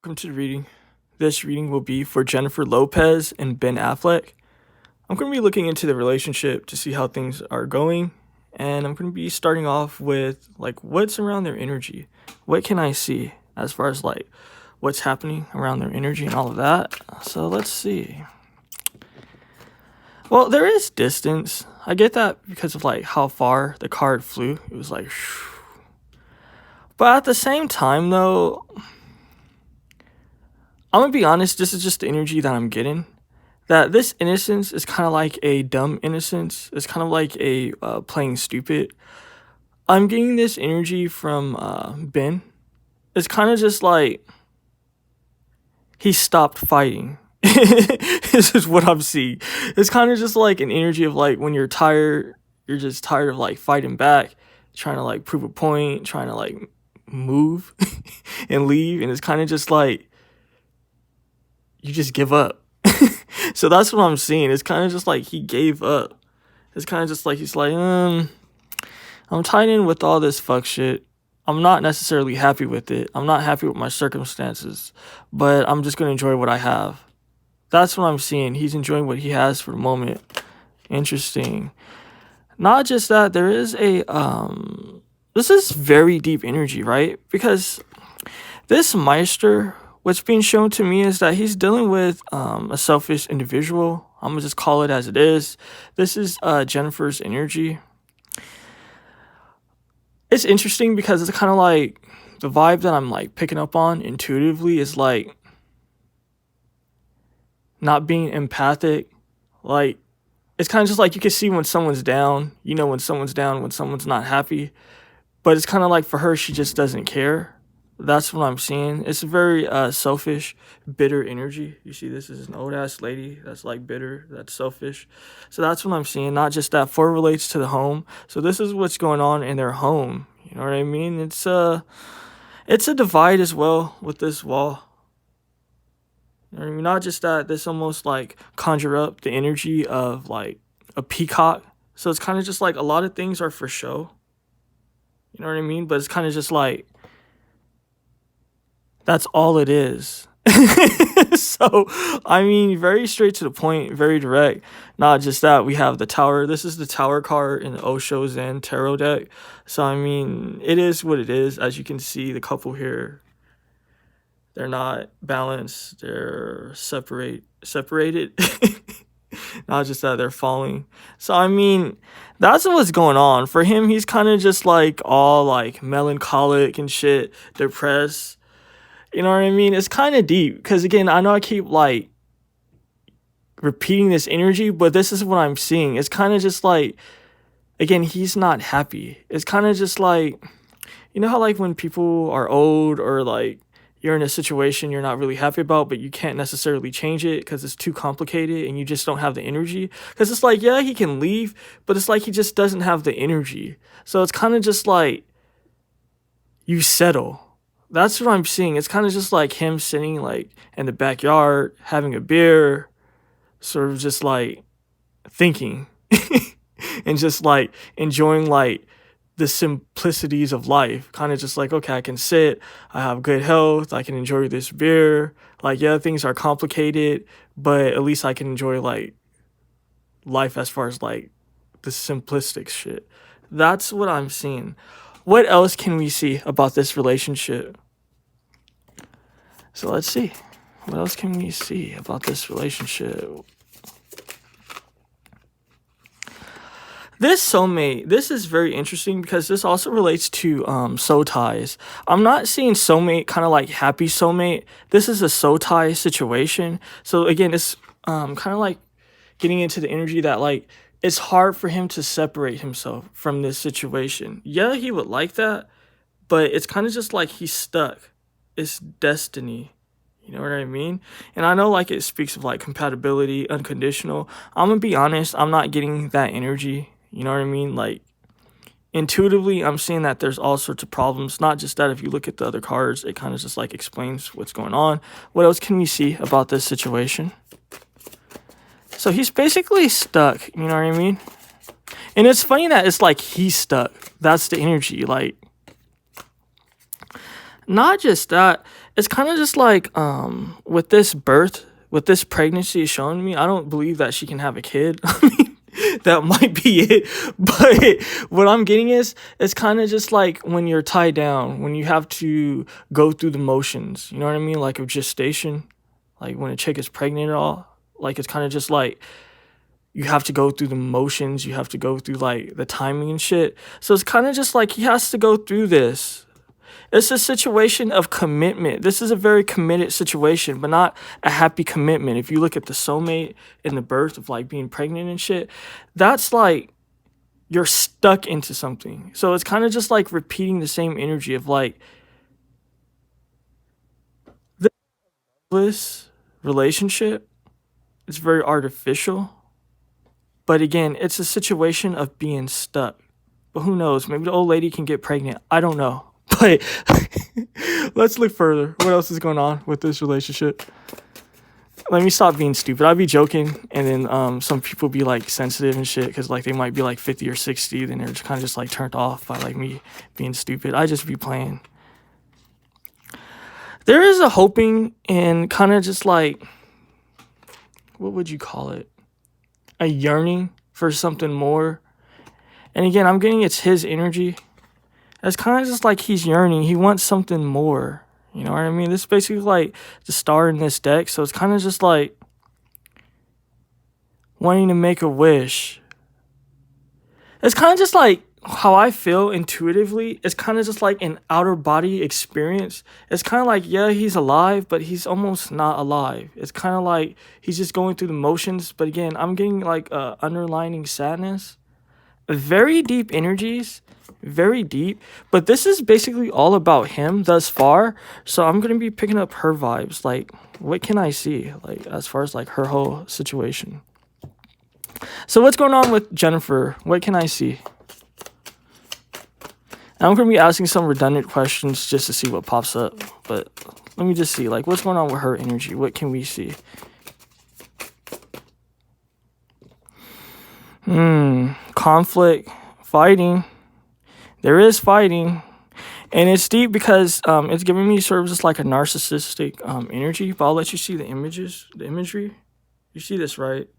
Welcome to the reading. This reading will be for Jennifer Lopez and Ben Affleck. I'm going to be looking into the relationship to see how things are going, and I'm going to be starting off with what's around their energy. What can I see as far as what's happening around their energy and all of that? So let's see. Well, there is distance. I get that because of how far the card flew. It was but at the same time though, I'm gonna be honest, this is just the energy that I'm getting. That this innocence is kind of like a dumb innocence. It's kind of like a playing stupid. I'm getting this energy from Ben. It's kind of just like he stopped fighting. This is what I'm seeing. It's kind of just like an energy of when you're tired, you're just tired of fighting back, trying to prove a point, trying to move and leave, and it's kind of just you just give up. So that's what I'm seeing. It's kind of just he gave up. It's kind of just he's I'm tied in with all this fuck shit. I'm not necessarily happy with it. I'm not happy with my circumstances, but I'm just going to enjoy what I have. That's what I'm seeing. He's enjoying what he has for the moment. Interesting. Not just that, there is this is very deep energy, right? Because this Meister, what's being shown to me is that he's dealing with a selfish individual. I'm going to just call it as it is. This is Jennifer's energy. It's interesting because it's kind of the vibe that I'm picking up on intuitively is not being empathic. It's kind of just you can see when someone's down, when someone's down, when someone's not happy. But it's kind of for her, she just doesn't care. That's what I'm seeing. It's a very selfish, bitter energy. You see, this is an old ass lady that's bitter, that's selfish. So that's what I'm seeing. Not just that. 4 relates to the home. So this is what's going on in their home. You know what I mean? It's a divide as well with this wall. You know what I mean? Not just that. This almost conjure up the energy of a peacock. So it's kind of just a lot of things are for show. You know what I mean? But it's kind of just that's all it is. So, I mean, very straight to the point, very direct. Not just that, we have the Tower. This is the Tower card in the Osho Zen Tarot deck. So, I mean, it is what it is. As you can see, the couple here, they're not balanced. They're separated. Not just that, they're falling. So, I mean, that's what's going on. For him, he's kind of just all melancholic and shit, depressed. You know what I mean? It's kind of deep. Because, again, I know I keep, repeating this energy, but this is what I'm seeing. It's kind of just again, he's not happy. It's kind of just you know how, when people are old or, you're in a situation you're not really happy about, but you can't necessarily change it because it's too complicated and you just don't have the energy? Because it's yeah, he can leave, but it's he just doesn't have the energy. So it's kind of just you settle. That's what I'm seeing. It's kind of just him sitting in the backyard, having a beer, sort of just thinking and just enjoying the simplicities of life. Kind of just okay, I can sit, I have good health, I can enjoy this beer. Yeah, things are complicated, but at least I can enjoy life as far as the simplistic shit. That's what I'm seeing. What else can we see about this relationship? So let's see. What else can we see about this relationship? This soulmate, this is very interesting because this also relates to soul ties. I'm not seeing soulmate kind of happy soulmate. This is a soul tie situation. So again, it's kind of getting into the energy that it's hard for him to separate himself from this situation. Yeah, he would like that, but it's kind of just he's stuck. It's destiny. You know what I mean? And I know it speaks of compatibility, unconditional. I'm gonna be honest, I'm not getting that energy. You know what I mean? Intuitively, I'm seeing that there's all sorts of problems. Not just that, if you look at the other cards, it kind of just explains what's going on. What else can we see about this situation? So he's basically stuck, you know what I mean? And it's funny that it's he's stuck. That's the energy. Not just that, it's kind of just like with this birth, with this pregnancy is showing me, I don't believe that she can have a kid. I mean, that might be it. But what I'm getting is, it's kind of just like when you're tied down, when you have to go through the motions. You know what I mean? Like a gestation, like when a chick is pregnant at all. Like it's kind of just like you have to go through the motions. You have to go through like the timing and shit. So it's kind of just like he has to go through this. It's a situation of commitment. This is a very committed situation, but not a happy commitment. If you look at the soulmate and the birth of like being pregnant and shit, that's like you're stuck into something. So it's kind of just like repeating the same energy of like this relationship. It's very artificial. But again, it's a situation of being stuck. But who knows? Maybe the old lady can get pregnant. I don't know. But let's look further. What else is going on with this relationship? Let me stop being stupid. I'd be joking, and then some people be like sensitive and shit because like they might be like 50 or 60, then they're just kind of just like turned off by like me being stupid. I just be playing. There is a hoping and kind of just like, what would you call it? A yearning for something more. And again, I'm getting it's his energy. It's kind of just like he's yearning. He wants something more. You know what I mean? This is basically like the star in this deck. So it's kind of just like wanting to make a wish. It's kind of just like how I feel intuitively. It's kind of just like an outer body experience. It's kind of like, yeah, he's alive, but he's almost not alive. It's kind of like he's just going through the motions. But again, I'm getting like underlining sadness. Very deep energies. Very deep, but this is basically all about him thus far, so I'm gonna be picking up her vibes. Like, what can I see, like, as far as like her whole situation? So what's going on with Jennifer? What can I see? And I'm gonna be asking some redundant questions just to see what pops up, but let me just see, like, what's going on with her energy? What can we see? Conflict, fighting. There is fighting, and it's deep because it's giving me sort of just like a narcissistic energy. But I'll let you see the images, the imagery. You see this, right?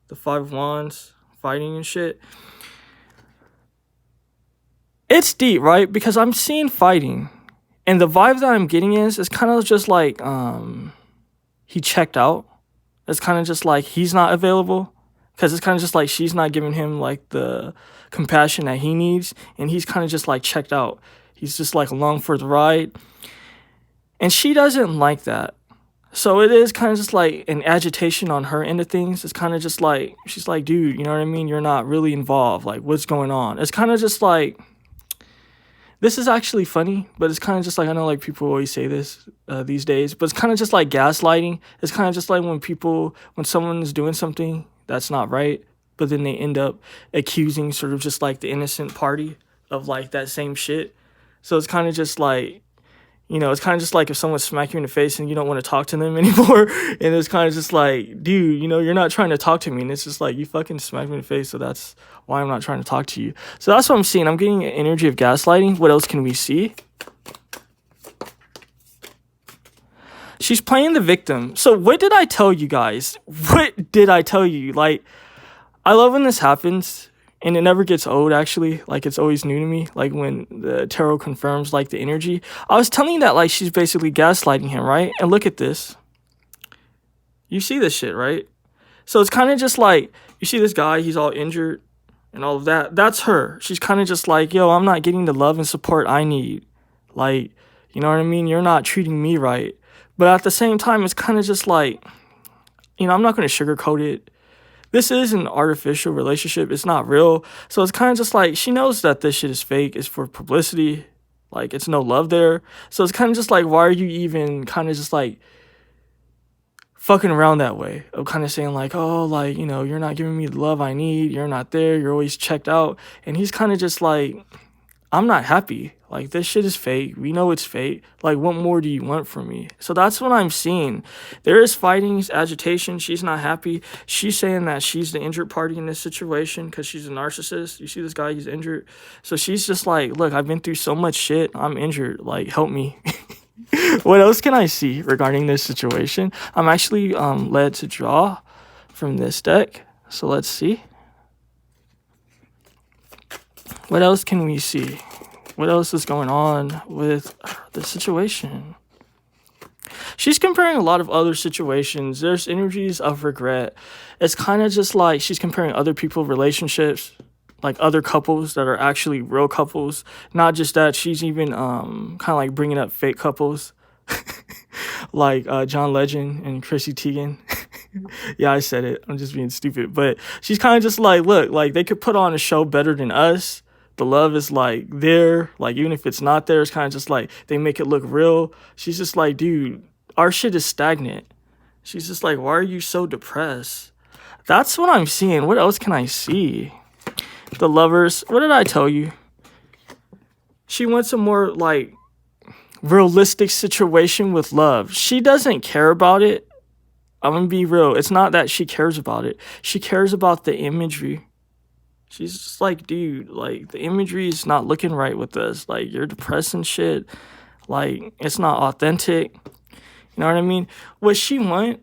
The 5 of Wands, fighting and shit. It's deep, right? Because I'm seeing fighting, and the vibe that I'm getting is kind of just like he checked out. It's kind of just like he's not available. Because it's kind of just like she's not giving him like the compassion that he needs. And he's kind of just like checked out. He's just like along for the ride. And she doesn't like that. So it is kind of just like an agitation on her end of things. It's kind of just like, she's like, dude, you know what I mean? You're not really involved. Like, what's going on? It's kind of just like, this is actually funny, but it's kind of just like, I know like people always say this these days, but it's kind of just like gaslighting. It's kind of just like when someone's doing something that's not right, but then they end up accusing sort of just like the innocent party of like that same shit. So it's kind of just like, you know, it's kind of just like if someone smacks you in the face and you don't want to talk to them anymore. And it's kind of just like, dude, you know, you're not trying to talk to me. And it's just like, you fucking smacked me in the face. So that's why I'm not trying to talk to you. So that's what I'm seeing. I'm getting an energy of gaslighting. What else can we see? She's playing the victim. So what did I tell you guys? What did I tell you? Like, I love when this happens. And it never gets old, actually. Like, it's always new to me. Like, when the tarot confirms, like, the energy. I was telling you that, like, she's basically gaslighting him, right? And look at this. You see this shit, right? So it's kind of just like, you see this guy, he's all injured and all of that. That's her. She's kind of just like, yo, I'm not getting the love and support I need. Like, you know what I mean? You're not treating me right. But at the same time, it's kind of just like, you know, I'm not going to sugarcoat it. This is an artificial relationship. It's not real. So it's kind of just like, she knows that this shit is fake. It's for publicity. Like, it's no love there. So it's kind of just like, why are you even kind of just like fucking around that way? Of kind of saying like, oh, like, you know, you're not giving me the love I need. You're not there. You're always checked out. And he's kind of just like, I'm not happy. Like, this shit is fake. We know it's fake. Like, what more do you want from me? So that's what I'm seeing. There is fighting, agitation. She's not happy. She's saying that she's the injured party in this situation because she's a narcissist. You see this guy, he's injured. So she's just like, look, I've been through so much shit. I'm injured. Like, help me. What else can I see regarding this situation? I'm actually led to draw from this deck. So let's see. What else can we see? What else is going on with the situation? She's comparing a lot of other situations. There's energies of regret. It's kind of just like she's comparing other people's relationships, like other couples that are actually real couples. Not just that, she's even kind of like bringing up fake couples, like John Legend and Chrissy Teigen. Yeah, I said it. I'm just being stupid. But she's kind of just like, look, like they could put on a show better than us. The love is like there. Like even if it's not there, it's kind of just like they make it look real. She's just like, dude, our shit is stagnant. She's just like, why are you so depressed? That's what I'm seeing. What else can I see? The Lovers. What did I tell you? She wants a more like realistic situation with love. She doesn't care about it. I'm gonna be real. It's not that she cares about it. She cares about the imagery. She's just like, dude, like the imagery is not looking right with us. Like you're depressed and shit. Like it's not authentic. You know what I mean? What she want,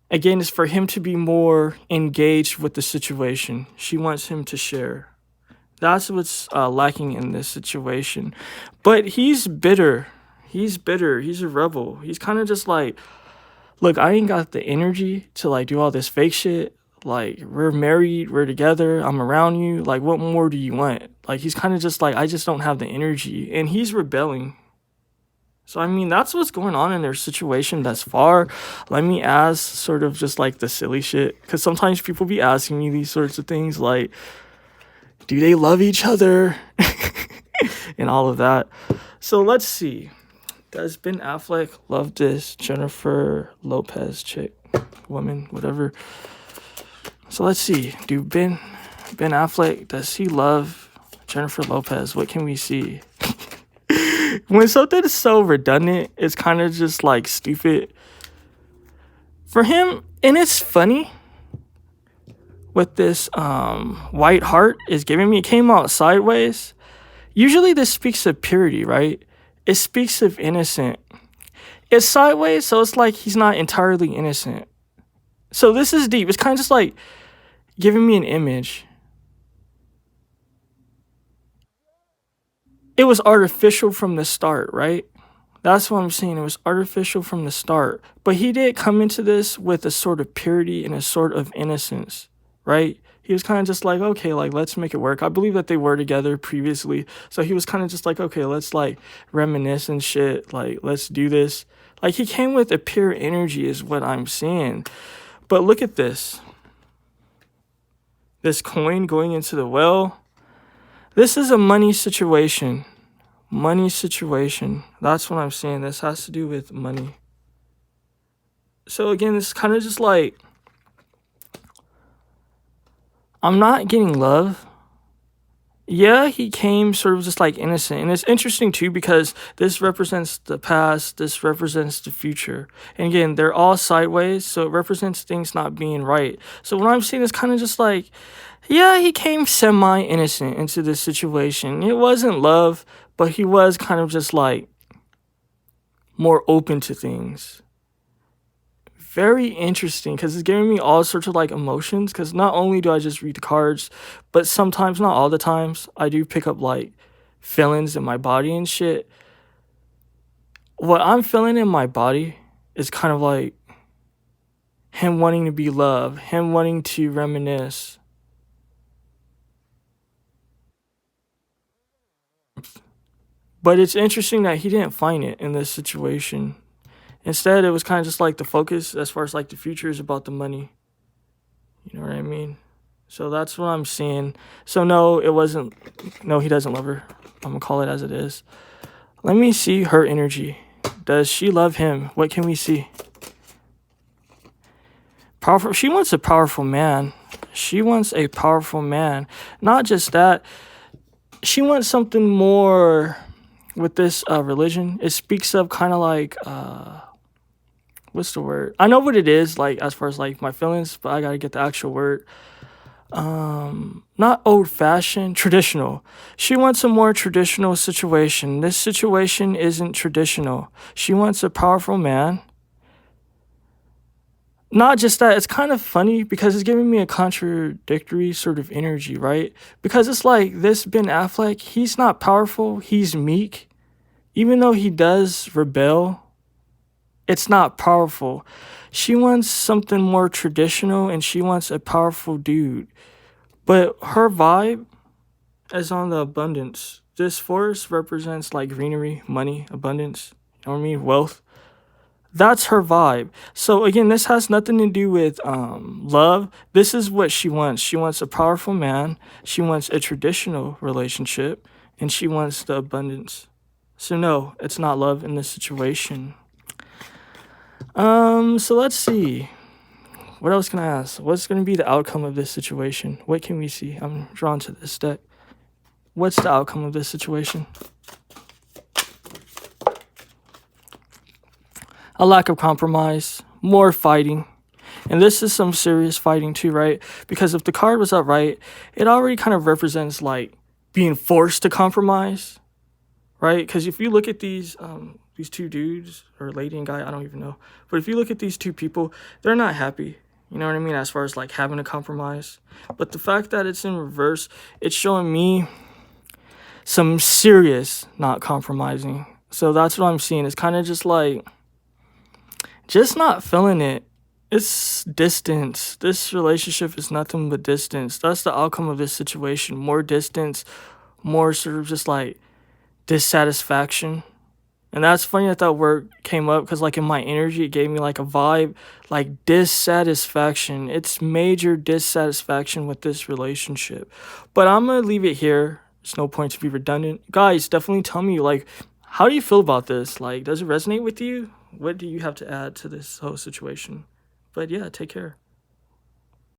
again, is for him to be more engaged with the situation. She wants him to share. That's what's lacking in this situation. But he's bitter. He's bitter. He's a rebel. He's kind of just like, look, I ain't got the energy to like do all this fake shit. Like we're married, we're together, I'm around you. Like what more do you want? Like he's kind of just like, I just don't have the energy. And he's rebelling. So, I mean, that's what's going on in their situation thus far. Let me ask sort of just like the silly shit. Because sometimes people be asking me these sorts of things like, do they love each other? And all of that. So, let's see. Does Ben Affleck love this Jennifer Lopez chick, woman, whatever? So, let's see. Do Ben Affleck, does he love Jennifer Lopez? What can we see? When something is so redundant, it's kind of just like stupid for him. And it's funny what this white heart is giving me. It came out sideways. Usually this speaks of purity, right? It speaks of innocent. It's sideways, so it's like he's not entirely innocent. So this is deep. It's kind of just like giving me an image. It was artificial from the start, right? That's what I'm saying. It was artificial from the start. But he did come into this with a sort of purity and a sort of innocence, right? He was kind of just like, okay, like, let's make it work. I believe that they were together previously. So he was kind of just like, okay, let's like reminisce and shit. Like, let's do this. Like, he came with a pure energy is what I'm seeing. But look at this. This coin going into the well. This is a money situation. Money situation. That's what I'm saying. This has to do with money. So again, it's kind of just like, I'm not getting love. Yeah, he came sort of just like innocent. And it's interesting too because this represents the past. This represents the future. And again, they're all sideways. So it represents things not being right. So what I'm saying is kind of just like, yeah, he came semi-innocent into this situation. It wasn't love, but he was kind of just like more open to things. Very interesting because it's giving me all sorts of like emotions because not only do I just read the cards, but sometimes, not all the times, I do pick up like feelings in my body and shit. What I'm feeling in my body is kind of like him wanting to be loved, him wanting to reminisce. But it's interesting that he didn't find it in this situation. Instead, it was kind of just like the focus as far as like the future is about the money. You know what I mean? So that's what I'm seeing. So no, it wasn't. No, he doesn't love her. I'm going to call it as it is. Let me see her energy. Does she love him? What can we see? Powerful. She wants a powerful man. She wants a powerful man. Not just that. She wants something more with this religion. It speaks of kind of like, what's the word? I know what it is, like, as far as, like, my feelings, but I gotta get the actual word. not old-fashioned, traditional. She wants a more traditional situation. This situation isn't traditional. She wants a powerful man. Not just that, it's kind of funny because it's giving me a contradictory sort of energy, right? Because it's like this Ben Affleck, he's not powerful, he's meek. Even though he does rebel, it's not powerful. She wants something more traditional and she wants a powerful dude. But her vibe is on the abundance. This forest represents like greenery, money, abundance, you know what I mean? Wealth. That's her vibe. So again, this has nothing to do with love. This is what she wants. She wants a powerful man. She wants a traditional relationship, and she wants the abundance. So no, it's not love in this situation. So let's see. What else can I ask? What's going to be the outcome of this situation? What can we see? I'm drawn to this deck. What's the outcome of this situation? A lack of compromise, more fighting. And this is some serious fighting too, right? Because if the card was upright, it already kind of represents like being forced to compromise, right? Because if you look at these two dudes, or lady and guy, I don't even know. But if you look at these two people, they're not happy. You know what I mean? As far as like having a compromise. But the fact that it's in reverse, it's showing me some serious not compromising. So that's what I'm seeing. It's kind of just like, just not feeling it. It's distance. This relationship is nothing but distance. That's the outcome of this situation. More distance, more sort of just like dissatisfaction. And that's funny that word came up because like in my energy, it gave me like a vibe, like dissatisfaction. It's major dissatisfaction with this relationship. But I'm going to leave it here. There's no point to be redundant. Guys, definitely tell me, like, how do you feel about this? Like, does it resonate with you? What do you have to add to this whole situation? But yeah, take care.